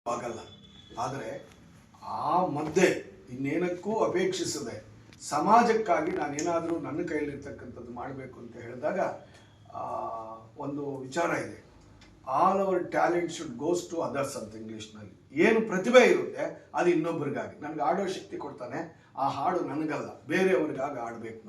ಆಗಲ್ಲ. ಆದರೆ ಆ ಮಧ್ಯೆ ಇನ್ನೇನಕ್ಕೂ ಅಪೇಕ್ಷಿಸದೆ ಸಮಾಜಕ್ಕಾಗಿ ನಾನೇನಾದರೂ ನನ್ನ ಕೈಯಲ್ಲಿರ್ತಕ್ಕಂಥದ್ದು ಮಾಡಬೇಕು ಅಂತ ಹೇಳಿದಾಗ ಒಂದು ವಿಚಾರ ಇದೆ, all our talent should goes to others ಅಂತ ಇಂಗ್ಲೀಷ್ನಲ್ಲಿ. ಏನು ಪ್ರತಿಭೆ ಇರುತ್ತೆ ಅದು ಇನ್ನೊಬ್ಬರಿಗಾಗಿ. ನನಗೆ ಆಡೋ ಶಕ್ತಿ ಕೊಡ್ತಾನೆ, ಆ ಹಾಡು ನನಗಲ್ಲ ಬೇರೆಯವ್ರಿಗಾಗಿ ಆಡಬೇಕು.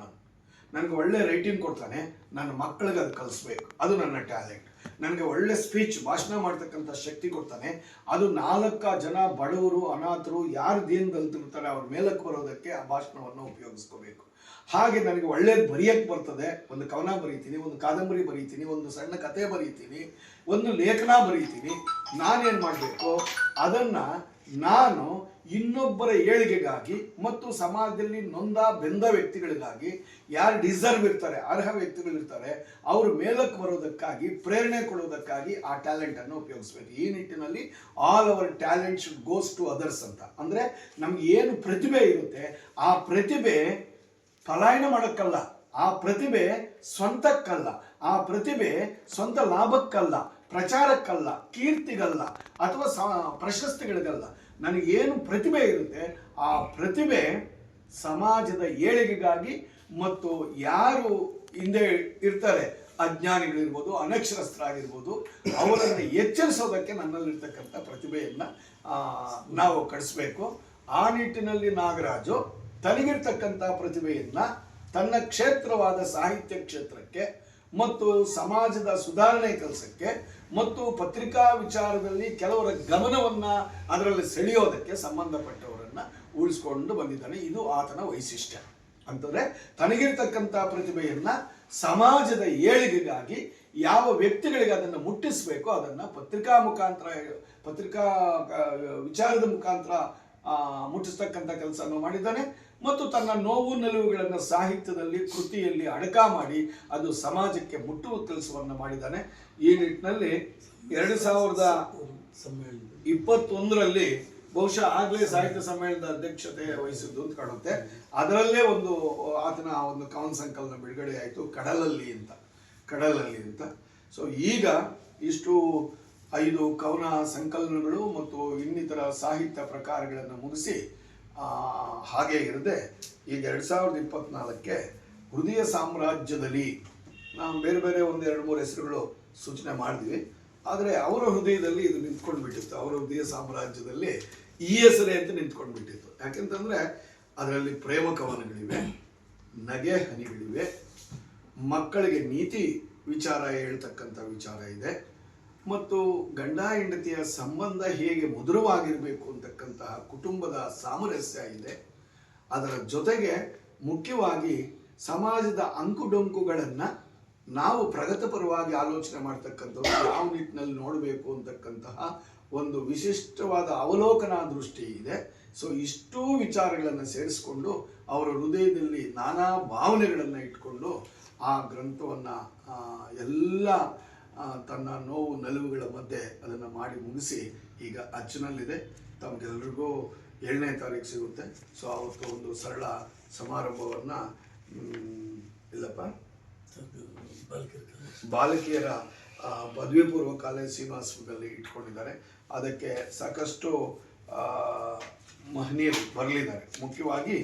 ನನಗೆ ಒಳ್ಳೆ ರೈಟಿಂಗ್ ಕೊಡ್ತಾನೆ, ನನ್ನ ಮಕ್ಕಳಿಗೆ ಅದು ಕಲಿಸ್ಬೇಕು, ಅದು ನನ್ನ ಟ್ಯಾಲೆಂಟ್. ನನಗೆ ಒಳ್ಳೆ ಸ್ಪೀಚ್ ಭಾಷಣ ಮಾಡ್ತಕ್ಕಂಥ ಶಕ್ತಿ ಕೊಡ್ತಾನೆ, ಅದು 4 ಜನ ಬಡವರು ಅನಾಥರು ಯಾರು ದೀನದಲ್ಲಿರ್ತಾರೆ ಅವ್ರ ಮೇಲಕ್ಕೆ ಬರೋದಕ್ಕೆ ಆ ಭಾಷಣವನ್ನು ಉಪಯೋಗಿಸ್ಕೋಬೇಕು. ಹಾಗೆ ನನಗೆ ಒಳ್ಳೇದು ಬರೆಯಕ್ಕೆ ಬರ್ತದೆ, ಒಂದು ಕವನ ಬರೀತೀನಿ, ಒಂದು ಕಾದಂಬರಿ ಬರೀತೀನಿ, ಒಂದು ಸಣ್ಣ ಕತೆ ಬರೀತೀನಿ, ಒಂದು ಲೇಖನ ಬರೀತೀನಿ. ನಾನೇನು ಮಾಡಬೇಕು, ಅದನ್ನು ನಾನು ಇನ್ನೊಬ್ಬರ ಏಳಿಗೆಗಾಗಿ ಮತ್ತು ಸಮಾಜದಲ್ಲಿ ನೊಂದ ಬೆಂದ ವ್ಯಕ್ತಿಗಳಿಗಾಗಿ, ಯಾರು ಡಿಸರ್ವ್ ಇರ್ತಾರೆ, ಅರ್ಹ ವ್ಯಕ್ತಿಗಳಿರ್ತಾರೆ, ಅವ್ರ ಮೇಲಕ್ಕೆ ಬರೋದಕ್ಕಾಗಿ, ಪ್ರೇರಣೆ ಕೊಡೋದಕ್ಕಾಗಿ ಆ ಟ್ಯಾಲೆಂಟನ್ನು ಉಪಯೋಗಿಸ್ಬೇಕು. ಈ ನಿಟ್ಟಿನಲ್ಲಿ all our talent should goes to others ಅಂತ. ಅಂದರೆ ನಮ್ಗೆ ಏನು ಪ್ರತಿಭೆ ಇರುತ್ತೆ ಆ ಪ್ರತಿಭೆ ಪಲಾಯನ ಮಾಡೋಕ್ಕಲ್ಲ, ಆ ಪ್ರತಿಭೆ ಸ್ವಂತಕ್ಕಲ್ಲ, ಆ ಪ್ರತಿಭೆ ಸ್ವಂತ ಲಾಭಕ್ಕಲ್ಲ, ಪ್ರಚಾರಕ್ಕಲ್ಲ, ಕೀರ್ತಿಗಲ್ಲ ಅಥವಾ ಪ್ರಶಸ್ತಿಗಳಿಗಲ್ಲ. ನನಗೇನು ಪ್ರತಿಭೆ ಇರುತ್ತೆ ಆ ಪ್ರತಿಭೆ ಸಮಾಜದ ಏಳಿಗೆಗಾಗಿ ಮತ್ತು ಯಾರು ಹಿಂದೆ ಇರ್ತಾರೆ, ಅಜ್ಞಾನಿಗಳಿರ್ಬೋದು, ಅನಕ್ಷರಸ್ಥರಾಗಿರ್ಬೋದು, ಅವರನ್ನು ಎಚ್ಚರಿಸೋದಕ್ಕೆ ನನ್ನಲ್ಲಿರ್ತಕ್ಕಂಥ ಪ್ರತಿಭೆಯನ್ನು ನಾವು ಕಳಿಸ್ಬೇಕು. ಆ ನಿಟ್ಟಿನಲ್ಲಿ ನಾಗರಾಜು ತನಗಿರ್ತಕ್ಕಂಥ ಪ್ರತಿಭೆಯನ್ನು ತನ್ನ ಕ್ಷೇತ್ರವಾದ ಸಾಹಿತ್ಯ ಕ್ಷೇತ್ರಕ್ಕೆ ಮತ್ತು ಸಮಾಜದ ಸುಧಾರಣೆ ಕೆಲಸಕ್ಕೆ ಮತ್ತು ಪತ್ರಿಕಾ ವಿಚಾರದಲ್ಲಿ ಕೆಲವರ ಗಮನವನ್ನು ಅದರಲ್ಲಿ ಸೆಳೆಯೋದಕ್ಕೆ ಸಂಬಂಧಪಟ್ಟವರನ್ನು ಉಳಿಸ್ಕೊಂಡು ಬಂದಿದ್ದಾನೆ. ಇದು ಆತನ ವೈಶಿಷ್ಟ್ಯ. ಅಂತಂದರೆ ತನಗಿರ್ತಕ್ಕಂಥ ಪ್ರತಿಭೆಯನ್ನು ಸಮಾಜದ ಏಳಿಗೆಗಾಗಿ ಯಾವ ವ್ಯಕ್ತಿಗಳಿಗೆ ಅದನ್ನು ಮುಟ್ಟಿಸಬೇಕು ಅದನ್ನು ಪತ್ರಿಕಾ ವಿಚಾರದ ಮುಖಾಂತರ ಮುಟ್ಟಿಸ್ತಕ್ಕಂಥ ಕೆಲಸವನ್ನು ಮಾಡಿದ್ದಾನೆ. ಮತ್ತು ತನ್ನ ನೋವು ನಿಲುವುಗಳನ್ನು ಸಾಹಿತ್ಯದಲ್ಲಿ ಕೃತಿಯಲ್ಲಿ ಅಡಕ ಮಾಡಿ ಅದು ಸಮಾಜಕ್ಕೆ ಮುಟ್ಟುವ ಕೆಲಸವನ್ನು ಮಾಡಿದ್ದಾನೆ. ಈ ನಿಟ್ಟಿನಲ್ಲಿ 2021ರಲ್ಲಿ ಬಹುಶಃ ಆಗಲೇ ಸಾಹಿತ್ಯ ಸಮ್ಮೇಳನದ ಅಧ್ಯಕ್ಷತೆ ವಹಿಸಿದ್ದು ಅಂತ ಕಾಣುತ್ತೆ. ಅದರಲ್ಲೇ ಆತನ ಒಂದು ಕವನ ಸಂಕಲನ ಬಿಡುಗಡೆ ಆಯಿತು, ಕಡಲಲ್ಲಿ ಅಂತ. ಸೊ ಈಗ ಇಷ್ಟು 5 ಕವನ ಸಂಕಲನಗಳು ಮತ್ತು ಇನ್ನಿತರ ಸಾಹಿತ್ಯ ಪ್ರಕಾರಗಳನ್ನು ಮುಗಿಸಿ ಹಾಗೆ ಇರದೆ ಈಗ 2024ಕ್ಕೆ ಹೃದಯ ಸಾಮ್ರಾಜ್ಯದಲ್ಲಿ ನಾವು ಬೇರೆ ಬೇರೆ 1-2-3 ಹೆಸರುಗಳು ಸೂಚನೆ ಮಾಡಿದ್ವಿ. ಆದರೆ ಅವರ ಹೃದಯದಲ್ಲಿ ಇದು ನಿಂತ್ಕೊಂಡು ಬಿಟ್ಟಿತ್ತು. ಅವರ ಹೃದಯ ಸಾಮ್ರಾಜ್ಯದಲ್ಲಿ ಈ ಹೆಸರೇ ಅಂತ ನಿಂತ್ಕೊಂಡು ಬಿಟ್ಟಿತ್ತು. ಯಾಕೆಂತಂದರೆ ಅದರಲ್ಲಿ ಪ್ರೇಮ ಕವನಗಳಿವೆ, ನಗೆ ಹನಿಗಳಿವೆ, ಮಕ್ಕಳಿಗೆ ನೀತಿ ವಿಚಾರ ಹೇಳ್ತಕ್ಕಂಥ ವಿಚಾರ ಇದೆ, ಮತ್ತು ಗಂಡ ಹೆಂಡತಿಯ ಸಂಬಂಧ ಹೇಗೆ ಮಧುರವಾಗಿರಬೇಕು ಅಂತಕ್ಕಂತಹ ಕುಟುಂಬದ ಸಾಮರಸ್ಯ ಇದೆ. ಅದರ ಜೊತೆಗೆ ಮುಖ್ಯವಾಗಿ ಸಮಾಜದ ಅಂಕುಡೊಂಕುಗಳನ್ನು ನಾವು ಪ್ರಗತಿಪರವಾಗಿ ಆಲೋಚನೆ ಮಾಡ್ತಕ್ಕಂಥದ್ದು ಯಾವ ನಿಟ್ಟಿನಲ್ಲಿ ನೋಡಬೇಕು ಅಂತಕ್ಕಂತಹ ಒಂದು ವಿಶಿಷ್ಟವಾದ ಅವಲೋಕನ ದೃಷ್ಟಿ ಇದೆ. ಸೊ ಇಷ್ಟೂ ವಿಚಾರಗಳನ್ನು ಸೇರಿಸ್ಕೊಂಡು ಅವರ ಹೃದಯದಲ್ಲಿ ನಾನಾ ಭಾವನೆಗಳನ್ನು ಇಟ್ಕೊಂಡು ಆ ಗ್ರಂಥವನ್ನು ಎಲ್ಲ ತನ್ನ ನೋವು ನಲಿವುಗಳ ಮಧ್ಯೆ ಅದನ್ನು ಮಾಡಿ ಮುಗಿಸಿ ಈಗ ಅಚ್ಚನಲ್ಲಿದೆ. ತಮಗೆಲ್ರಿಗೂ 7ನೇ ತಾರೀಕು ಸಿಗುತ್ತೆ. ಸೊ ಅವತ್ತು ಒಂದು ಸರಳ ಸಮಾರಂಭವನ್ನು ಬಾಲಕಿಯರ ಪದವಿ ಪೂರ್ವ ಕಾಲೇಜ್ ಶ್ರೀನಿವಾಸಪುರದಲ್ಲಿ ಇಟ್ಕೊಂಡಿದ್ದಾರೆ. ಅದಕ್ಕೆ ಸಾಕಷ್ಟು ಮಹನೀಯರು ಬರಲಿದ್ದಾರೆ. ಮುಖ್ಯವಾಗಿ